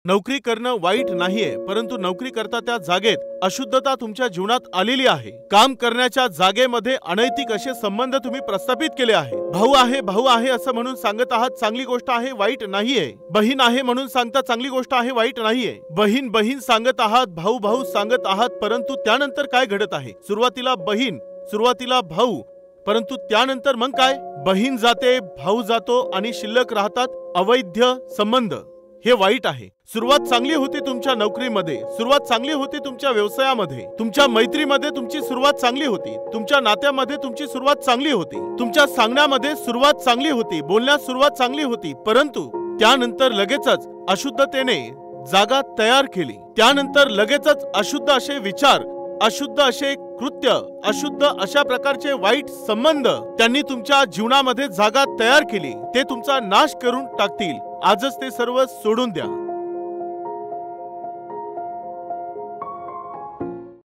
नोकरी करणं वाईट नाहीये, परंतु नोकरी करता त्या जागेत अशुद्धता तुमच्या जीवनात आलेली आहे। काम करण्याच्या जागेमध्ये अनैतिक असे संबंध तुम्ही प्रस्थापित केले आहे। भाऊ आहे असं म्हणून सांगत आहात, चांगली गोष्ट आहे, वाईट नाहीये। बहीण आहे म्हणून सांगता, चांगली गोष्ट आहे, वाईट नाहीये। बहीण सांगत आहात, भाऊ सांगत आहात, परंतु त्यानंतर काय घडत आहे? सुरुवातीला बहीण, सुरुवातीला भाऊ, परंतु त्यानंतर मग काय? बहीण जाते, भाऊ जातो आणि शिल्लक राहतात अवैध संबंध। हे वाईट आहे। सुरुवात चांगली होती तुमच्या नोकरीमध्ये, सुरुवात चांगली होती तुमच्या व्यवसायामध्ये, तुमच्या मैत्रीमध्ये तुमची सुरुवात चांगली होती, तुमच्या नात्यामध्ये तुमची सुरुवात चांगली होती, तुमच्या सांगण्यामध्ये सुरुवात चांगली होती, बोलण्यात सुरुवात चांगली होती, परंतु त्यानंतर लगेचच अशुद्धतेने जागा तयार केली। त्यानंतर लगेचच अशुद्ध असे विचार, अशुद्ध असे कृत्य, अशुद्ध अशा प्रकारचे वाईट संबंध त्यांनी तुमच्या जीवनामध्ये जागा तयार केली। ते तुमचा नाश करून टाकतील। आजच ते सर्व सोडून द्या।